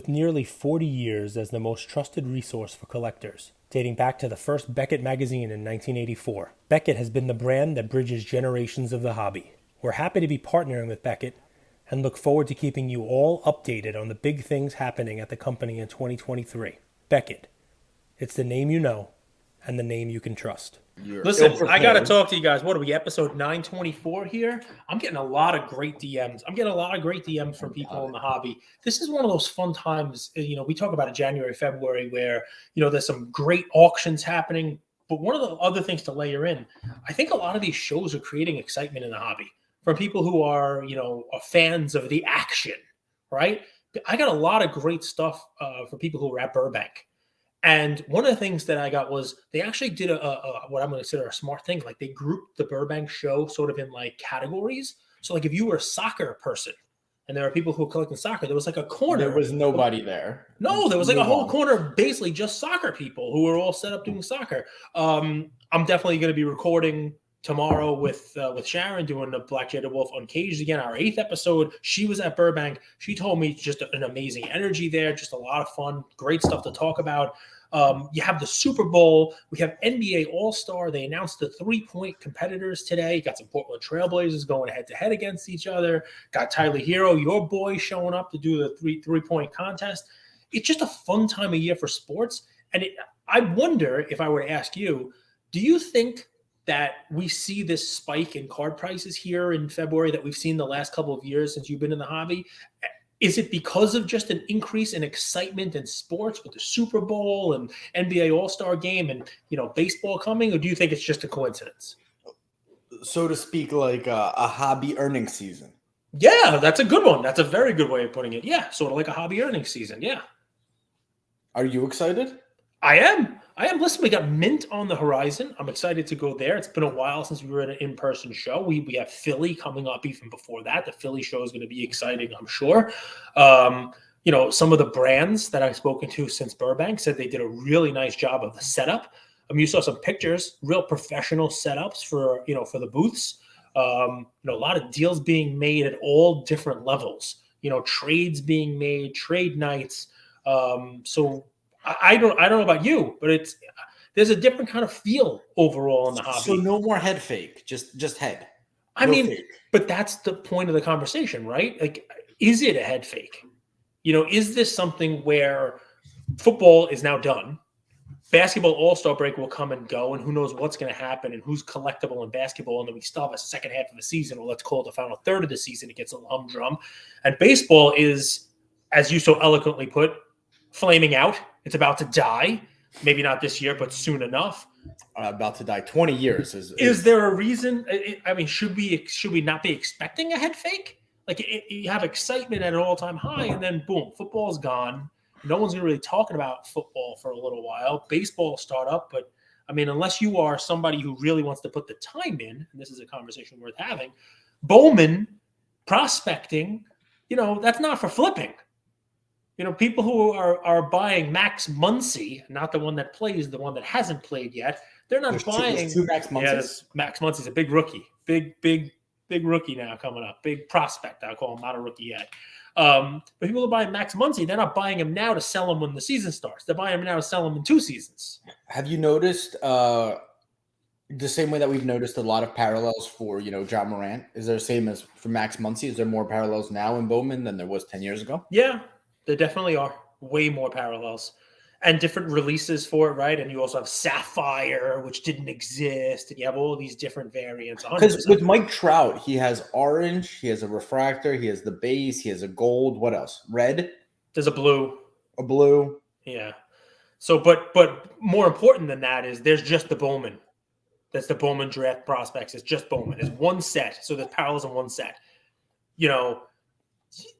With nearly 40 years as the most trusted resource for collectors, dating back to the first Beckett magazine in 1984, Beckett has been the brand that bridges generations of the hobby. We're happy to be partnering with Beckett and look forward to keeping you all updated on the big things happening at the company in 2023. Beckett, it's the name you know and the name you can trust. Listen, I got to talk to you guys. What are we, episode 924 here? I'm getting a lot of great DMs. I'm getting a lot of great DMs from people in the hobby. This is one of those fun times, we talk about it January, February, where, there's some great auctions happening. But one of the other things to layer in, I think a lot of these shows are creating excitement in the hobby from people who are, are fans of the action, right? I got a lot of great stuff for people who are at Burbank. And one of the things that I got was they actually did what I'm going to consider a smart thing. Like they grouped the Burbank show sort of in like categories. So like if you were a soccer person and there are people who are collecting soccer, there was like a corner. There was nobody there. No, there was like a whole corner, basically just soccer people who were all set up doing soccer. I'm definitely going to be recording tomorrow with Sharon doing the Black Jada Wolf Uncaged again, our 8th episode. She was at Burbank. She told me just an amazing energy there, just a lot of fun, great stuff to talk about. You have the Super Bowl. We have NBA All-Star. They announced the three-point competitors today. Got some Portland Trailblazers going head-to-head against each other. Got Tyler Hero, your boy, showing up to do the three-point contest. It's just a fun time of year for sports. And I wonder, if I were to ask you, do you think that we see this spike in card prices here in February that we've seen the last couple of years since you've been in the hobby? Is it because of just an increase in excitement in sports with the Super Bowl and NBA All-Star game and, baseball coming, or do you think it's just a coincidence? So to speak, like a hobby earnings season. Yeah, that's a good one. That's a very good way of putting it. Yeah, sort of like a hobby earnings season. Yeah. Are you excited? I am. Listen, we got Mint on the horizon. I'm excited to go there. It's been a while since we were at an in-person show. We have Philly coming up even before that. The Philly show is going to be exciting, I'm sure. Some of the brands that I've spoken to since Burbank said they did a really nice job of the setup. You saw some pictures, real professional setups for the booths. A lot of deals being made at all different levels. Trades being made, trade nights. So I don't know about you, but there's a different kind of feel overall in the hobby. So no more head fake, just head. Fake. But that's the point of the conversation, right? Like, is it a head fake? Is this something where football is now done? Basketball All-Star break will come and go, and who knows what's going to happen and who's collectible in basketball, and then we still have a second half of the season, or let's call it the final third of the season. It gets a humdrum. And baseball is, as you so eloquently put, flaming out. It's about to die. Maybe not this year, but soon enough. About to die. 20 years. Is there a reason? Should we not be expecting a head fake? Like you have excitement at an all-time high, and then boom, football's gone. No one's really talking about football for a little while. Baseball start up, but unless you are somebody who really wants to put the time in, and this is a conversation worth having, Bowman prospecting, that's not for flipping. People who are buying Max Muncy, not the one that plays, the one that hasn't played yet, they're not buying. There's two Max Muncies. Yeah, Max Muncy's a big rookie. Big rookie now coming up. Big prospect, I call him, not a rookie yet. But people are buying Max Muncy, they're not buying him now to sell him when the season starts. They're buying him now to sell him in 2 seasons. Have you noticed the same way that we've noticed a lot of parallels for, John Morant? Is there the same as for Max Muncy? Is there more parallels now in Bowman than there was 10 years ago? Yeah. There definitely are way more parallels and different releases for it, right? And you also have Sapphire, which didn't exist, and you have all these different variants. Because with Mike Trout, he has orange, he has a refractor, he has the base, he has a gold. What else? Red? There's a blue. A blue. Yeah. So, but more important than that is there's just the Bowman. That's the Bowman draft prospects. It's just Bowman. It's one set. So there's parallels in one set.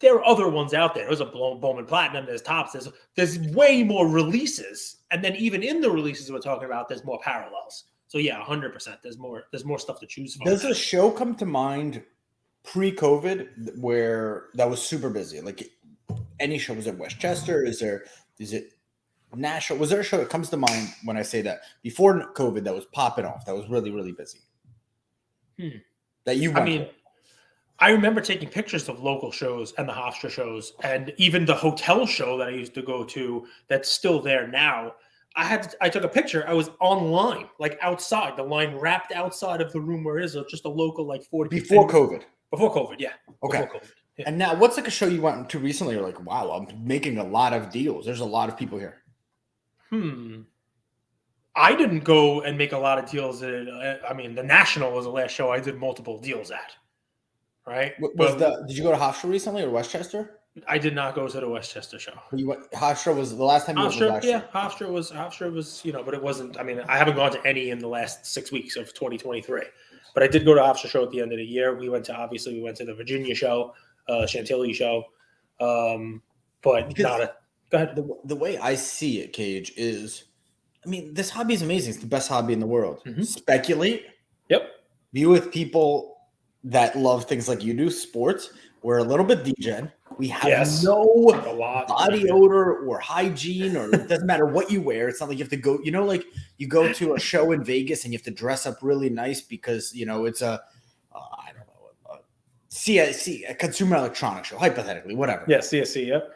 There are other ones out there. There's a Bowman Platinum. There's Topps. There's way more releases, and then even in the releases we're talking about, there's more parallels. So yeah, 100%. There's more stuff to choose from. Does a show come to mind pre-COVID where that was super busy? Like any show, was it Westchester? Is it Nashville? Was there a show that comes to mind when I say that before COVID that was popping off? That was really, really busy. That you went to? I remember taking pictures of local shows and the Hofstra shows, and even the hotel show that I used to go to that's still there now. I took a picture. I was online, like outside, the line wrapped outside of the room where it is, just a local like 40 Before COVID. Before COVID, yeah. Okay. Before COVID. Yeah. And now, what's like a show you went to recently? You're like, wow, I'm making a lot of deals. There's a lot of people here. I didn't go and make a lot of deals. I mean, the National was the last show I did multiple deals at. Right? Did you go to Hofstra recently or Westchester? I did not go to the Westchester show. Hofstra was the last time you went last year. Yeah, Hofstra was, but it wasn't. I mean, I haven't gone to any in the last 6 weeks of 2023. But I did go to Hofstra show at the end of the year. We went to the Virginia show, Chantilly show, but because not a. Go ahead. The way I see it, Cage, is, I mean, this hobby is amazing. It's the best hobby in the world. Mm-hmm. Speculate. Yep. Be with people that love things like you do, sports. We're a little bit degen. We have no body odor or hygiene, or it doesn't matter what you wear. It's not like you have to go, like you go to a show in Vegas and you have to dress up really nice because, it's a, I don't know, a consumer electronics show, hypothetically, whatever. Yeah, CSC, yep.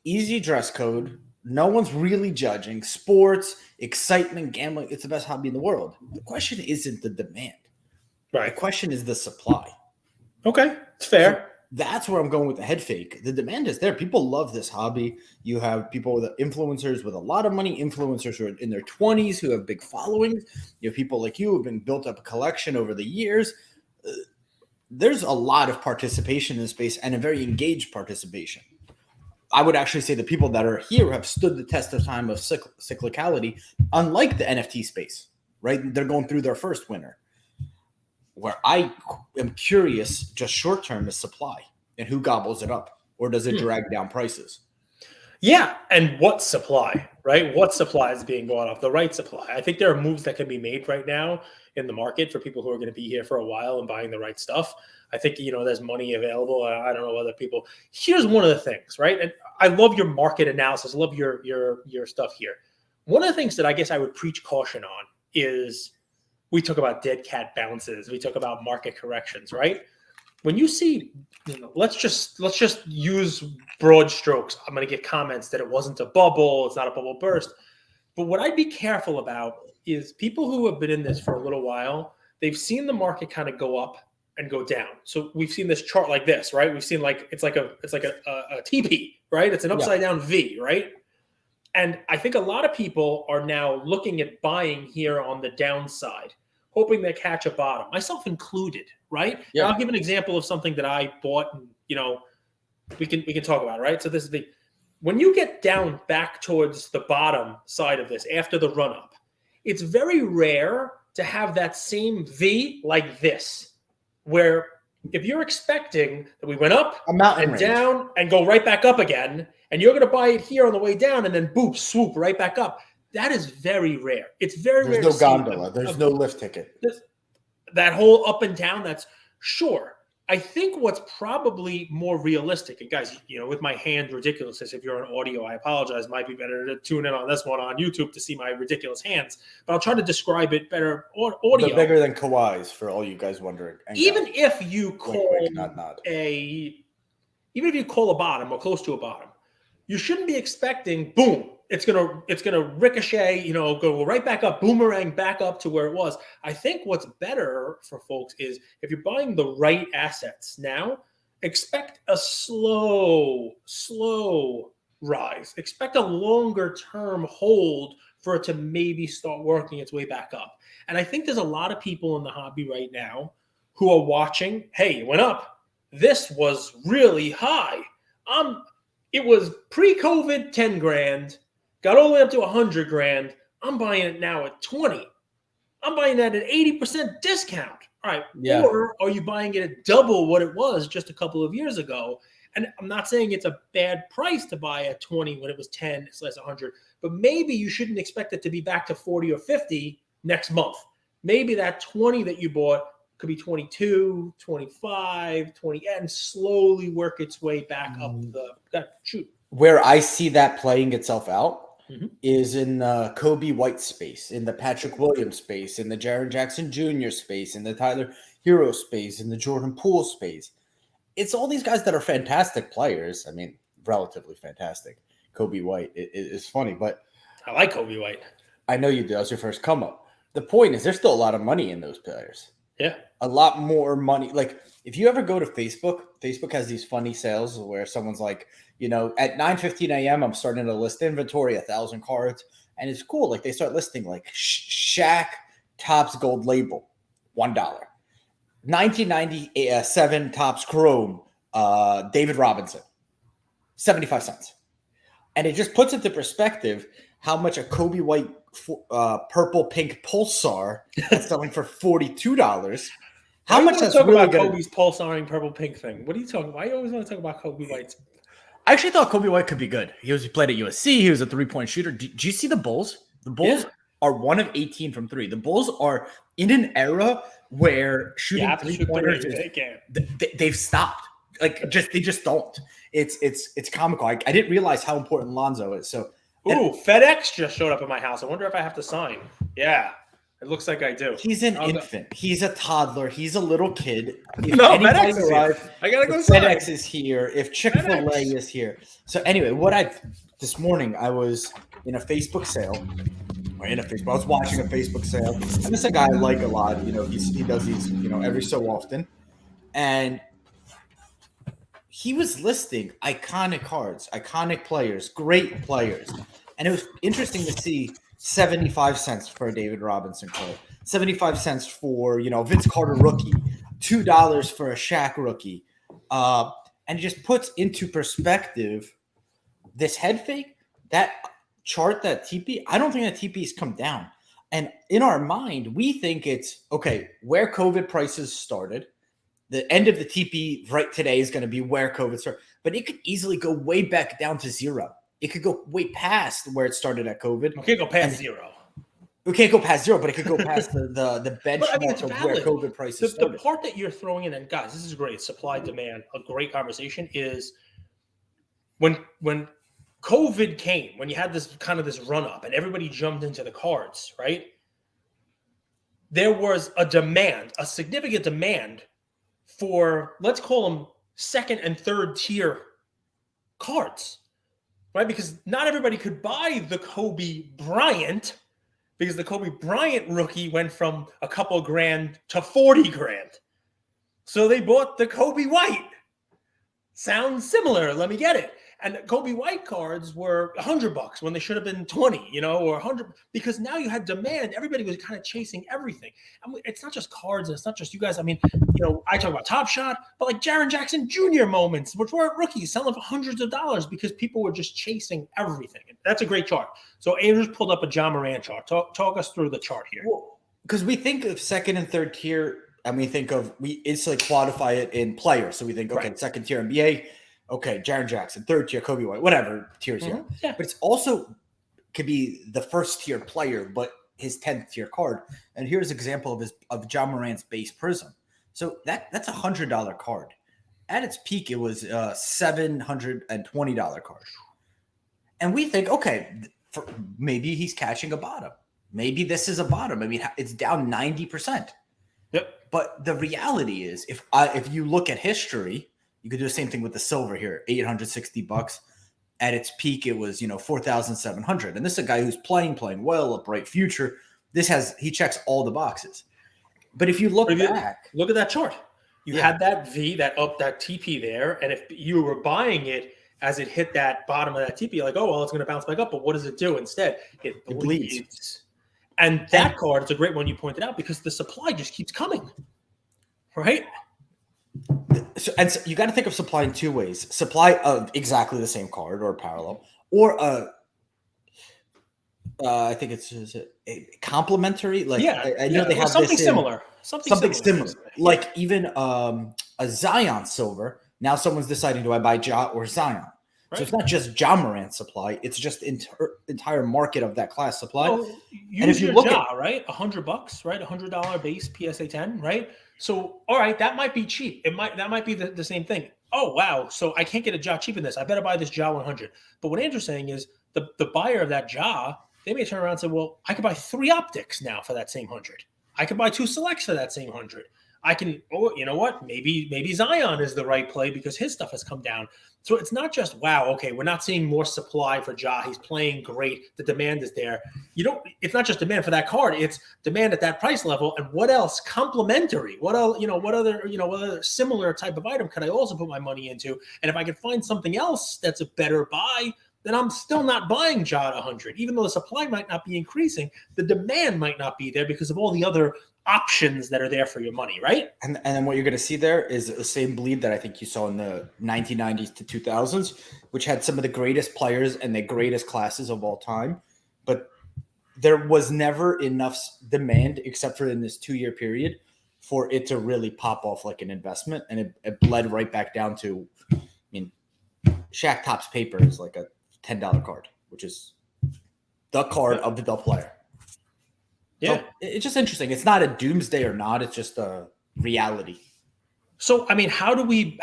Easy dress code. No one's really judging. Sports, excitement, gambling. It's the best hobby in the world. The question isn't the demand. Right. The question is the supply. Okay, it's fair. So that's where I'm going with the head fake. The demand is there. People love this hobby. You have people influencers with a lot of money, influencers who are in their 20s who have big followings. You have people like you who have been built up a collection over the years. There's a lot of participation in the space and a very engaged participation. I would actually say the people that are here have stood the test of time of cyclicality, unlike the NFT space, right? They're going through their first winter. Where I am curious, just short term, is supply and who gobbles it up, or does it drag down prices? Yeah, and what supply, right? What supply is being bought off? The right supply. I think there are moves that can be made right now in the market for people who are going to be here for a while and buying the right stuff. I think, there's money available. I don't know whether people. Here's one of the things, right? And I love your market analysis. I love your stuff here. One of the things that I guess I would preach caution on is we talk about dead cat bounces. We talk about market corrections, right? When you see, let's just use broad strokes. I'm going to get comments that it wasn't a bubble. It's not a bubble burst. But what I'd be careful about is people who have been in this for a little while, they've seen the market kind of go up and go down. So we've seen this chart like this, right? We've seen it's like a TP, right? It's an upside down V, right? And I think a lot of people are now looking at buying here on the downside, hoping they catch a bottom, myself included, right? Yeah. And I'll give an example of something that I bought, and we can talk about, right? So this is when you get down back towards the bottom side of this after the run up, it's very rare to have that same V like this, where if you're expecting that we went up and down and go right back up again, and you're going to buy it here on the way down and then boop, swoop right back up. That is very rare. It's very rare. There's no gondola. There's no lift ticket. That whole up and down, that's sure. I think what's probably more realistic, and guys, with my hand ridiculousness, if you're on audio, I apologize. Might be better to tune in on this one on YouTube to see my ridiculous hands. But I'll try to describe it better audio. They're bigger than Kawhi's, for all you guys wondering. Even if you call nod. even if you call a bottom or close to a bottom, you shouldn't be expecting boom. It's gonna ricochet, go right back up, boomerang back up to where it was. I think what's better for folks is if you're buying the right assets now, expect a slow rise. Expect a longer term hold for it to maybe start working its way back up. And I think there's a lot of people in the hobby right now who are watching. Hey, it went up. This was really high. It was pre-COVID 10 grand. Got all the way up to 100 grand. I'm buying it now at 20. I'm buying that at 80% discount. All right. Yeah. Or are you buying it at double what it was just a couple of years ago? And I'm not saying it's a bad price to buy at 20 when it was 10, it's less 100, but maybe you shouldn't expect it to be back to 40 or 50 next month. Maybe that 20 that you bought could be 22, 25, 20, and slowly work its way back up the shoot. Where I see that playing itself out is in the Kobe White space, in the Patrick Williams space, in the Jaren Jackson Jr. space, in the Tyler Hero space, in the Jordan Poole space. It's all these guys that are fantastic players. I mean, relatively fantastic. Kobe White is funny, but I like Kobe White. I know you do. That was your first come up. The point is there's still a lot of money in those players. Yeah. A lot more money. Like if you ever go to Facebook has these funny sales where someone's like, at 9:15 a.m. I'm starting to list inventory, 1,000 cards. And it's cool. Like they start listing like Shaq Topps Gold Label, $1. 1997 Topps Chrome, David Robinson, 75 cents. And it just puts into perspective how much a Kobe White purple pink Pulsar is selling for $42. How much that's talk really about gonna... Kobe's pulsaring purple pink thing? What are you talking about? Why you always want to talk about Kobe White's? I actually thought Kobe White could be good. He played at USC. He was a 3-point shooter. Do you see the Bulls? The Bulls are 1 of 18 from 3. The Bulls are in an era where shooting 3-pointers they've stopped. Like they just don't. It's comical. I didn't realize how important Lonzo is. So FedEx just showed up at my house. I wonder if I have to sign. Yeah, it looks like I do. He's an infant. He's a toddler. He's a little kid. FedEx is here. I gotta go sign. FedEx is here. If Chick-fil-A is here. So anyway, this morning I was in a Facebook sale. I was watching a Facebook sale. And this is a guy I like a lot. He does these, every so often. And he was listing iconic cards, iconic players, great players. And it was interesting to see 75 cents for a David Robinson card, 75 cents for, Vince Carter rookie, $2 for a Shaq rookie. And it just puts into perspective this head fake, that chart, that TP. I don't think that TP has come down. And in our mind, we think it's, okay, where COVID prices started, the end of the TP right today is going to be where COVID started. But it could easily go way back down to 0. It could go way past where it started at COVID. We can't go past 0. We can't go past 0, but it could go past the benchmark of where COVID prices started. The part that you're throwing in, and guys, this is great. Supply, demand, a great conversation is when COVID came, when you had this run up and everybody jumped into the cards, right? There was a significant demand for, let's call them second and third tier cards, right? Because not everybody could buy the Kobe Bryant, because the Kobe Bryant rookie went from a couple grand to 40 grand. So they bought the Kobe White. Sounds similar. Let me get it. And Kobe White cards were $100 when they should have been 20, or 100, because now you had demand. Everybody was kind of chasing everything. And it's not just cards, and it's not just you guys. I mean, I talk about Top Shot, but like Jaren Jackson Jr. moments, which weren't rookies, selling for hundreds of dollars because people were just chasing everything. That's a great chart. So Andrew's pulled up a John Moran chart. Talk us through the chart here. Well, because we think of second and third tier, and we instantly quantify it in players. So we think, okay, second tier NBA. Okay, Jaren Jackson, third tier, Kobe White, whatever tiers here. Yeah. But it's also could be the first tier player, but his 10th tier card. And here's an example of John Morant's base prism. So that's $100 card. At its peak, it was a $720 card. And we think, okay, maybe he's catching a bottom. Maybe this is a bottom. I mean, it's down 90%. Yep. But the reality is, if you look at history, you could do the same thing with the silver here, $860. At its peak, it was, 4,700. And this is a guy who's playing well, a bright future. He checks all the boxes. But if you look back, look at that chart. You had that V, that TP there, and if you were buying it as it hit that bottom of that TP, you're like, oh well, it's going to bounce back up. But what does it do instead? It bleeds. And that card is a great one you pointed out because the supply just keeps coming, right? So you got to think of supply in two ways: supply of exactly the same card or parallel, or I think it's a complementary. Like I know they have something this similar. Something similar. Like even a Zion silver. Now someone's deciding, do I buy Ja or Zion? Right. So it's not just Ja Morant supply; it's just entire market of that class supply. Well, and if you look at right, $100, right, $100 base PSA 10, right. So all right, that might be cheap. That might be the same thing. Oh wow, so I can't get a Ja cheap in this. I better buy this Ja 100. But what Andrew's saying is the buyer of that jaw, they may turn around and say, well, I could buy 3 optics now for that same 100. I could buy 2 selects for that same 100. I can, oh, you know what? Maybe Zion is the right play because his stuff has come down. So it's not just, wow, okay, we're not seeing more supply for Ja. He's playing great. The demand is there. It's not just demand for that card. It's demand at that price level. And what else? Complementary. What else, what other similar type of item could I also put my money into? And if I could find something else that's a better buy, then I'm still not buying Ja at 100. Even though the supply might not be increasing, the demand might not be there because of all the other options that are there for your money, right? And then what you're going to see there is the same bleed that I think you saw in the 1990s to 2000s, which had some of the greatest players and the greatest classes of all time. But there was never enough demand, except for in this 2-year period, for it to really pop off like an investment. And it bled right back down to, I mean, Shaq Topps paper is like a $10 card, which is the card of the player. Yeah. So it's just interesting. It's not a doomsday or not. It's just a reality. So, I mean, how do we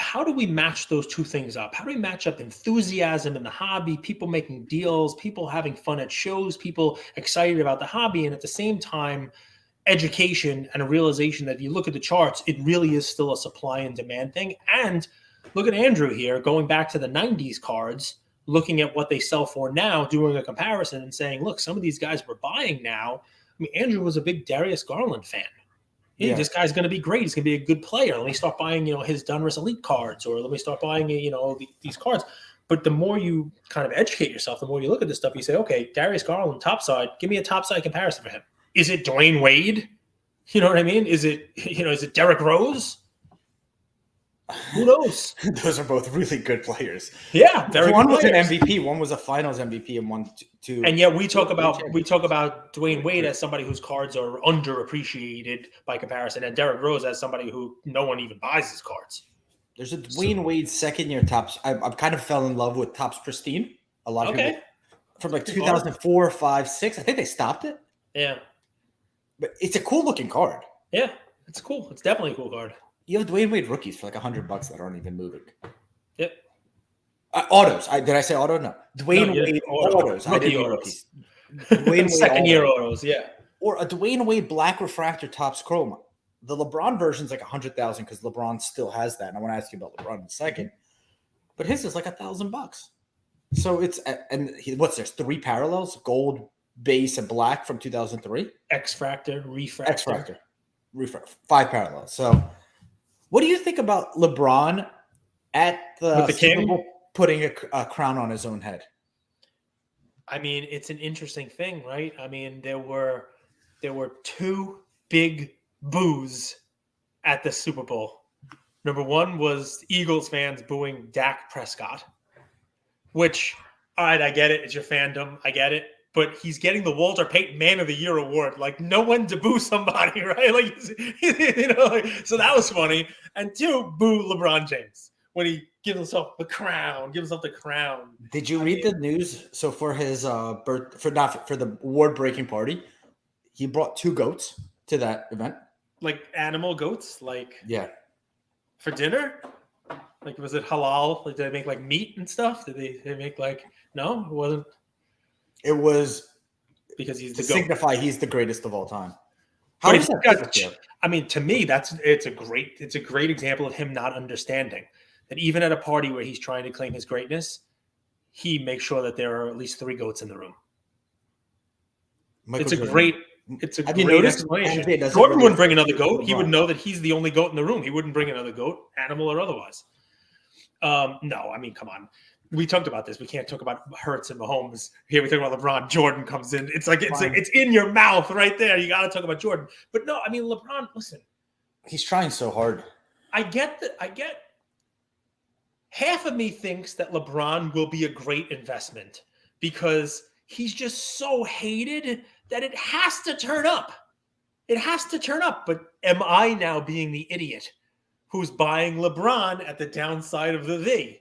match those two things up? How do we match up enthusiasm in the hobby, people making deals, people having fun at shows, people excited about the hobby, and at the same time, education and a realization that if you look at the charts, it really is still a supply and demand thing. And look at Andrew here, going back to the 90s cards, looking at what they sell for now, doing a comparison and saying, look, some of these guys we're buying now. I mean, Andrew was a big Darius Garland fan. Hey, Yeah. this guy's going to be great. He's going to be a good player. Let me start buying, his Donruss Elite cards, or let me start buying, these cards. But the more you kind of educate yourself, the more you look at this stuff, you say, okay, Darius Garland, topside, give me a topside comparison for him. Is it Dwayne Wade? You know what I mean? Is it Derrick Rose? Who knows? Those are both really good players. Yeah, very one good was an players. MVP, one was a Finals MVP, and one two. And yet we talk about Dwayne Wade as somebody whose cards are underappreciated by comparison, and Derrick Rose as somebody who no one even buys his cards. There's a Dwayne Wade second-year Topps. I kind of fell in love with Topps Pristine. A lot of people from like 2004, 5, 6. I think they stopped it. Yeah, but it's a cool-looking card. Yeah, it's cool. It's definitely a cool card. You have Dwayne Wade rookies for like $100 that aren't even moving. Yep. Autos. Did I say auto? No. Dwayne Wade autos. I didn't mean rookies. Dwayne Wade second-year autos. Yeah. Or a Dwayne Wade black refractor Topps Chrome. The LeBron version's like 100,000 because LeBron still has that. And I want to ask you about LeBron in a second. But his is like $1,000. So it's there's 3 parallels: gold, base, and black from 2003. X-Fractor, Refractor. X-Fractor. 5 parallels. So what do you think about LeBron at the Super Bowl putting a crown on his own head? I mean, it's an interesting thing, right? I mean, there were 2 big boos at the Super Bowl. Number one was Eagles fans booing Dak Prescott, which, all right, I get it. It's your fandom. I get it. But he's getting the Walter Payton Man of the Year award. Like, no one to boo somebody, right? Like, so that was funny. And 2, boo LeBron James when he gives himself the crown. Did you read the news? So for his for the award-breaking party, he brought 2 goats to that event. Like animal goats, like yeah, for dinner. Like, was it halal? Like, did they make like meat and stuff? Did they make like no? It wasn't. It was because he's to the goat. Signify he's the greatest of all time. How does that? I mean, to me, it's a great example of him not understanding that even at a party where he's trying to claim his greatness, he makes sure that there are at least 3 goats in the room. It's a great explanation. Jordan wouldn't bring another goat. He would know that he's the only goat in the room. He wouldn't bring another goat, animal or otherwise. No, I mean, come on. We talked about this. We can't talk about Hurts and Mahomes. Here we talk about LeBron. Jordan comes in. It's like it's in your mouth right there. You got to talk about Jordan. But no, I mean, LeBron, listen. He's trying so hard. I get that. Half of me thinks that LeBron will be a great investment because he's just so hated that it has to turn up. It has to turn up. But am I now being the idiot who's buying LeBron at the downside of the V?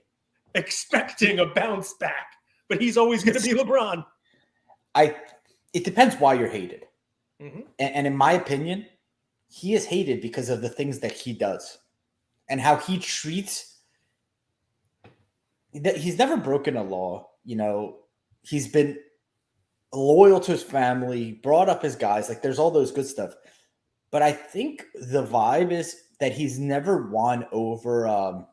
Expecting a bounce back, but he's always going to be LeBron. It depends why you're hated. Mm-hmm. And in my opinion, he is hated because of the things that he does and how he treats. He's never broken a law. he's been loyal to his family, brought up his guys. Like there's all those good stuff. But I think the vibe is that he's never won over how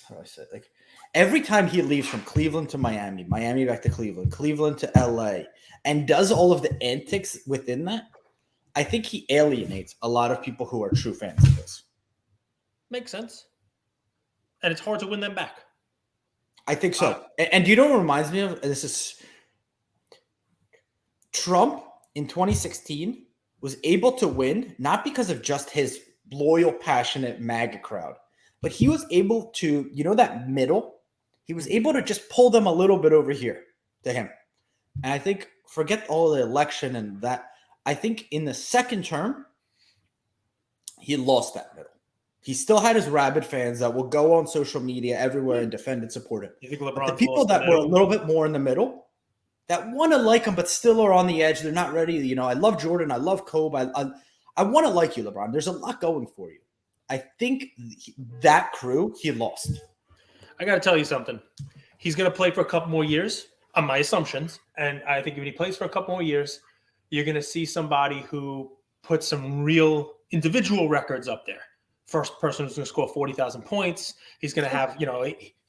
do I say it? Like every time he leaves from Cleveland to Miami, Miami back to Cleveland, Cleveland to LA, and does all of the antics within that, I think he alienates a lot of people who are true fans of this. Makes sense. And it's hard to win them back. I think so. And do you know what reminds me of? This is Trump in 2016 was able to win, not because of just his loyal, passionate MAGA crowd, but he was able to, that middle, he was able to just pull them a little bit over here to him. And I think, forget all the election and that, I think in the second term, he lost that middle. He still had his rabid fans that will go on social media everywhere and defend and support him. You think LeBron? But the people that were a little bit more in the middle, that want to like him but still are on the edge, they're not ready. I love Jordan, I love Kobe, I want to like you, LeBron. There's a lot going for you. I think that crew, he lost. I got to tell you something. He's going to play for a couple more years, on my assumptions. And I think when he plays for a couple more years, you're going to see somebody who puts some real individual records up there. First person who's going to score 40,000 points. He's going to have,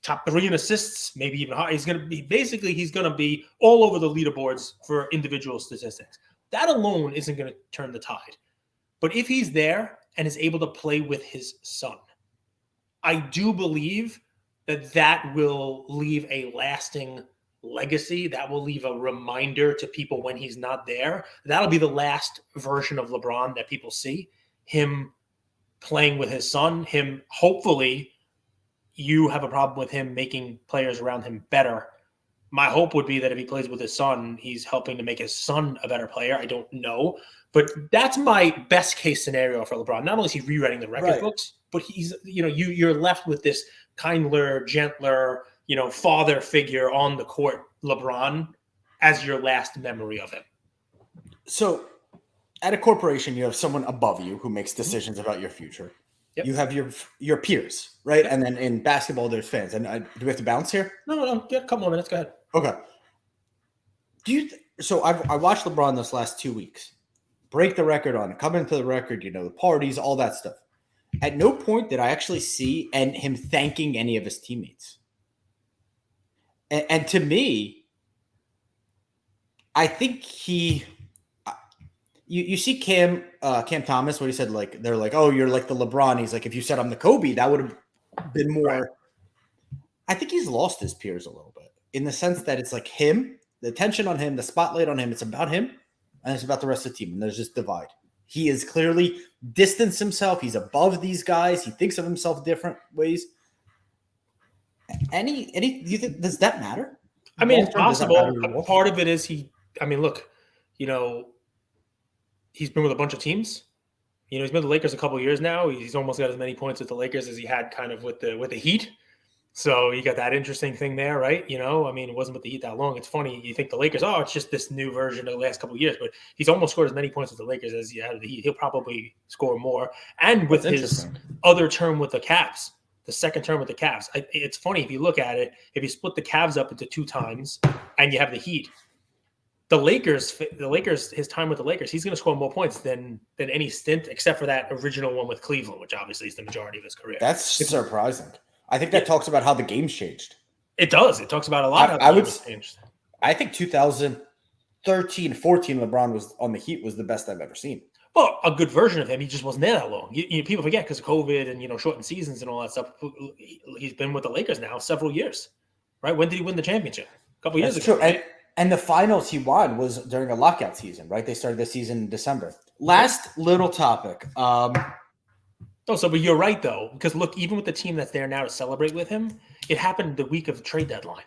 top 3 in assists, maybe even higher. He's going to be all over the leaderboards for individual statistics. That alone isn't going to turn the tide. But if he's there and is able to play with his son, I do believe that will leave a lasting legacy. That will leave a reminder to people when he's not there. That'll be the last version of LeBron that people see. Him playing with his son, him hopefully you have a problem with him making players around him better. My hope would be that if he plays with his son, he's helping to make his son a better player. I don't know. But that's my best case scenario for LeBron. Not only is he rewriting the record books, but he's, you're left with this kinder, gentler, father figure on the court, LeBron, as your last memory of him. So at a corporation, you have someone above you who makes decisions about your future. Yep. You have your peers, right? Yep. And then in basketball, there's fans. And do we have to bounce here? No. Get a couple more minutes. Go ahead. Okay. So I watched LeBron this last 2 weeks break the record on it, come into the record, the parties, all that stuff. At no point did I actually see him thanking any of his teammates. And to me, I think you see Cam Thomas, what he said, like, they're like, oh, you're like the LeBron. He's like, if you said I'm the Kobe, that would have been more. Right. I think he's lost his peers a little bit in the sense that it's like him, the attention on him, the spotlight on him. It's about him and it's about the rest of the team. And there's this divide. He is clearly distanced himself. He's above these guys. He thinks of himself different ways. Do you think, does that matter? I mean, it's possible. Part of it is look, he's been with a bunch of teams. He's been with the Lakers a couple of years now. He's almost got as many points with the Lakers as he had kind of with the Heat. So you got that interesting thing there, right? It wasn't with the Heat that long. It's funny. You think the Lakers, it's just this new version of the last couple of years, but he's almost scored as many points with the Lakers as he had with the Heat. He'll probably score more. And with his other term with the Cavs, the second term with the Cavs, it's funny if you look at it, if you split the Cavs up into 2 times and you have the Heat, the Lakers, his time with the Lakers, he's going to score more points than any stint, except for that original one with Cleveland, which obviously is the majority of his career. That's surprising. I think that talks about how the game's changed. It does. It talks about a lot of how the game's changed. I think 2013, 14, LeBron was on the Heat was the best I've ever seen. Well, a good version of him. He just wasn't there that long. People forget because of COVID and shortened seasons and all that stuff. He's been with the Lakers now several years, right? When did he win the championship? A couple years ago. True. And the finals he won was during a lockout season, right? They started the season in December. Last little topic. But you're right, though, because look, even with the team that's there now to celebrate with him, it happened the week of the trade deadline.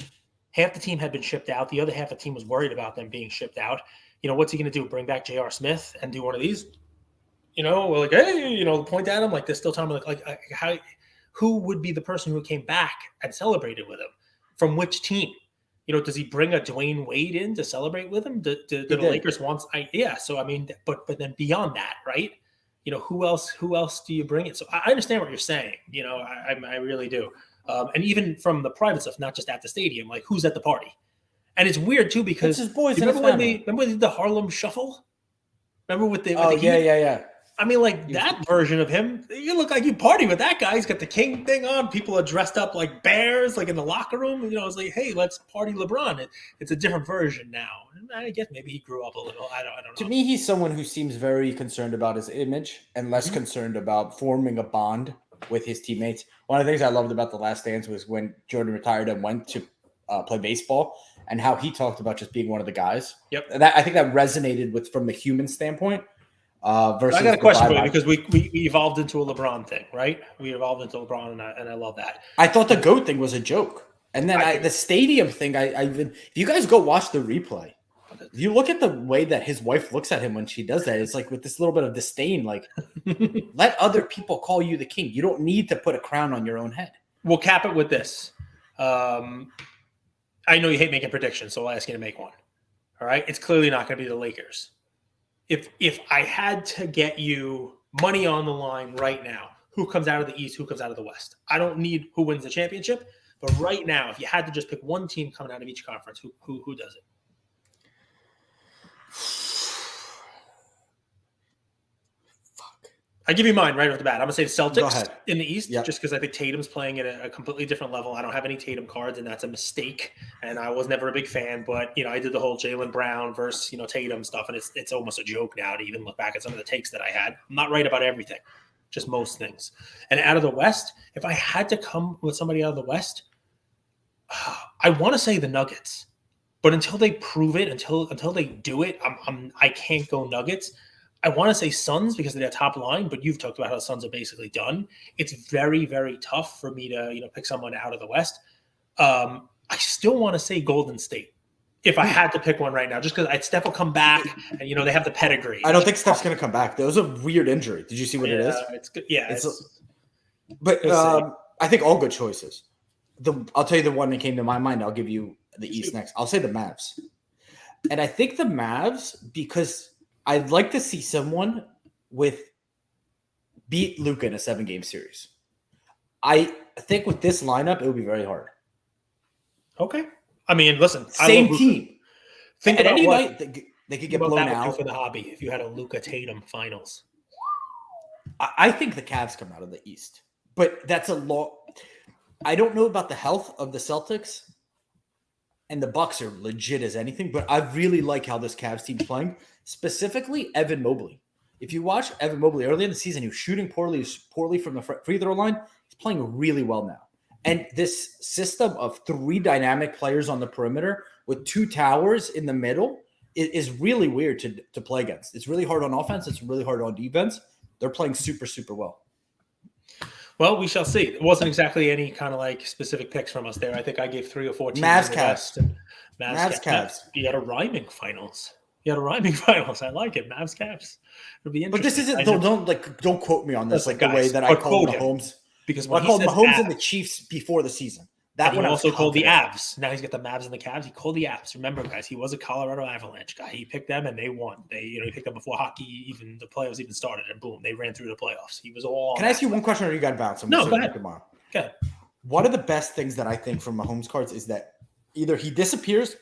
Half the team had been shipped out. The other half of the team was worried about them being shipped out. What's he going to do? Bring back J.R. Smith and do one of these? Like, hey, point at him like there's still time. Who would be the person who came back and celebrated with him? From which team? Does he bring a Dwayne Wade in to celebrate with him? Do the Lakers want? Yeah. So but then beyond that, right? Who else do you bring in? So I understand what you're saying. I really do. And even from the private stuff, not just at the stadium, like who's at the party? And it's weird too because It's his boys you and his remember family. when they did the Harlem Shuffle? Remember with the Oh, Heat? yeah. I mean, like that version of him, you look like you party with that guy. He's got the king thing on. People are dressed up like bears, like in the locker room. You know, it's like, hey, let's party LeBron. It's a different version now. And I guess maybe he grew up a little. I don't To know. me, he's someone who seems very concerned about his image and less concerned about forming a bond with his teammates. One of the things I loved about The Last Dance was when Jordan retired and went to play baseball, and how he talked about just being one of the guys. Yep. And I think that resonated with from the human standpoint. Versus I got a question for you vibe. because we evolved into a LeBron thing, right? We evolved into LeBron, and I love that. I thought the GOAT thing was a joke. And then the stadium thing, if you guys go watch the replay, you look at the way that his wife looks at him when she does that. It's like with this little bit of disdain, like let other people call you the king. You don't need to put a crown on your own head. We'll cap it with this. I know you hate making predictions, so I'll ask you to make one. All right. It's clearly not going to be the Lakers. If I had to get you money on the line right now, who comes out of the East, who comes out of the West? I don't need who wins the championship, but right now, if you had to just pick one team coming out of each conference, who does it? I give you mine right off the bat. I'm going to say the Celtics in the East, just because I think Tatum's playing at a completely different level. I don't have any Tatum cards, and that's a mistake. And I was never a big fan, but I did the whole Jaylen Brown versus Tatum stuff, and it's almost a joke now to even look back at some of the takes that I had. I'm not right about everything, just most things. And out of the West, if I had to come with somebody out of the West, I want to say the Nuggets, but until they prove it, until they do it, I can't go Nuggets. I want to say Suns because of their top line, but you've talked about how the Suns are basically done. It's very, very tough for me to pick someone out of the West. I still want to say Golden State if I had to pick one right now, just because Steph will come back and they have the pedigree. I don't think Steph's going to come back. That was a weird injury. Did you see what it is? It's good. Yeah, but I think all good choices. I'll tell you the one that came to my mind. I'll give you the East next. I'll say the Mavs, and I think the Mavs because I'd like to see someone beat Luka in a 7-game series. I think with this lineup, it would be very hard. Okay. I mean, listen. Same team. Think at about any what night, they could get blown out. For the hobby, if you had a Luka Tatum finals. I think the Cavs come out of the East. But that's a lot. I don't know about the health of the Celtics. And the Bucks are legit as anything, but I really like how this Cavs team's playing. Specifically, Evan Mobley. If you watch Evan Mobley early in the season, he was shooting poorly from the free throw line. He's playing really well now. And this system of 3 dynamic players on the perimeter with 2 towers in the middle is really weird to play against. It's really hard on offense. It's really hard on defense. They're playing super, super well. Well, we shall see. It wasn't exactly any kind of like specific picks from us there. I think I gave 3 or 4 teams. Mavs, Cavs. Mavs, Cavs. You had a rhyming finals. I like it. Mavs, Cavs. It'll be interesting. But this isn't. Don't quote me on this. Like the way that I called Mahomes. Because when I called Mahomes and the Chiefs before the season. That one also called the Avs. Now he's got the Mavs and the Cavs. He called the Avs. Remember, guys, he was a Colorado Avalanche guy. He picked them and they won. He picked them before hockey the playoffs even started, and boom, they ran through the playoffs. He was all. Can I ask you one question, or you got bounced? No, go ahead. Tomorrow. Okay. One of the best things that I think from Mahomes cards is that either he disappears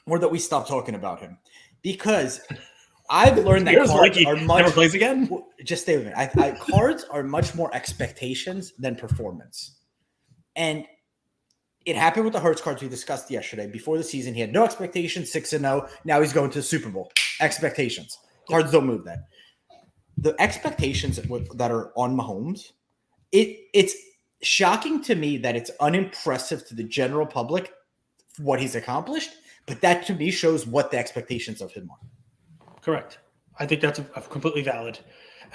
or that we stop talking about him, because I've learned that cards are much. Never plays again. Just stay with me. Cards are much more expectations than performance, and it happened with the Hurts cards we discussed yesterday. Before the season, he had no expectations, 6-0. Now he's going to the Super Bowl. Expectations. Cards don't move that. The expectations that are on Mahomes, it's shocking to me that it's unimpressive to the general public what he's accomplished, but that to me shows what the expectations of him are. Correct. I think that's completely valid.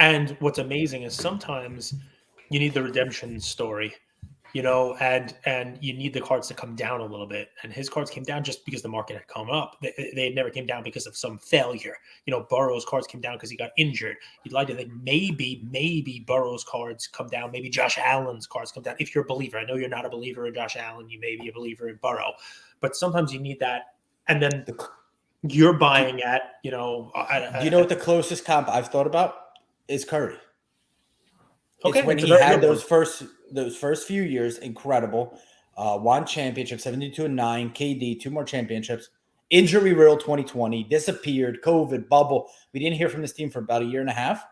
And what's amazing is sometimes you need the redemption story. And you need the cards to come down a little bit. And his cards came down just because the market had come up. They had never came down because of some failure. Burrow's cards came down because he got injured. You'd like to think maybe Burrow's cards come down. Maybe Josh Allen's cards come down. If you're a believer, I know you're not a believer in Josh Allen. You may be a believer in Burrow. But sometimes you need that. And then you're buying at, do you know what the closest comp I've thought about is Curry? Okay, it's when he had those first few years, incredible. Won championship, 72-9. KD, 2 more championships. Injury riddle 2020, disappeared, COVID, bubble. We didn't hear from this team for about a year and a half.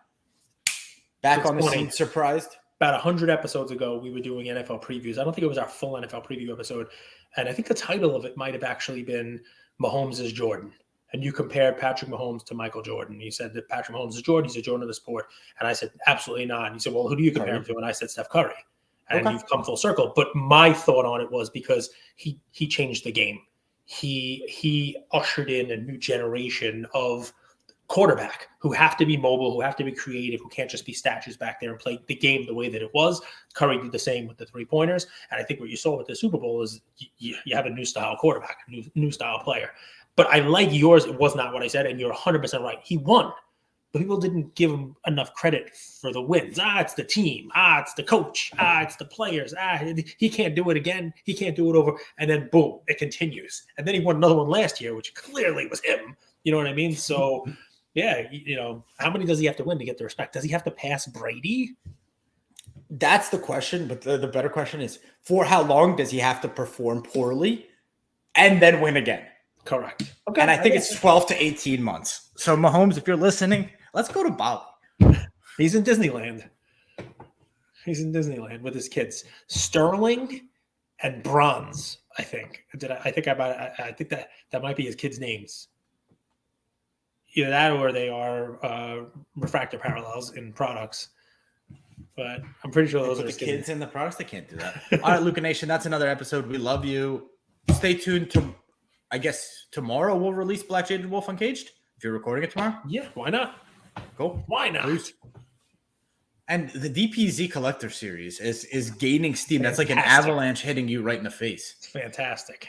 Back It's on the funny. scene, surprised. About 100 episodes ago, we were doing NFL previews. I don't think it was our full NFL preview episode. And I think the title of it might have actually been Mahomes is Jordan. And you compared Patrick Mahomes to Michael Jordan. You said that Patrick Mahomes is Jordan. He's a Jordan of the sport. And I said, absolutely not. And you said, well, who do you compare him to? And I said, Steph Curry. And you've come full circle. But my thought on it was because he changed the game. He ushered in a new generation of quarterback who have to be mobile, who have to be creative, who can't just be statues back there and play the game the way that it was. Curry did the same with the 3-pointers. And I think what you saw with the Super Bowl is you have a new style quarterback, a new style player. But I like yours. It was not what I said. And you're 100% right. He won. But people didn't give him enough credit for the wins. It's the team. It's the coach. It's the players. He can't do it again. He can't do it over. And then, boom, it continues. And then he won another one last year, which clearly was him. You know what I mean? So, yeah, how many does he have to win to get the respect? Does he have to pass Brady? That's the question. But the better question is, for how long does he have to perform poorly and then win again? Correct. Okay. And I think it's 12 to 18 months. So, Mahomes, if you're listening, let's go to Bali. He's in Disneyland. He's in Disneyland with his kids. Sterling and Bronze, I think. I think that might be his kids' names. Either that or they are refractor parallels in products. But I'm pretty sure those are the kids in the products. They can't do that. All right, Luca Nation, that's another episode. We love you. Stay tuned to, I guess, tomorrow we'll release Black Jaded Wolf Uncaged. If you're recording it tomorrow. Yeah, why not? Cool. Why not? Please. And the DPZ Collector Series is gaining steam. Fantastic. That's like an avalanche hitting you right in the face. It's fantastic.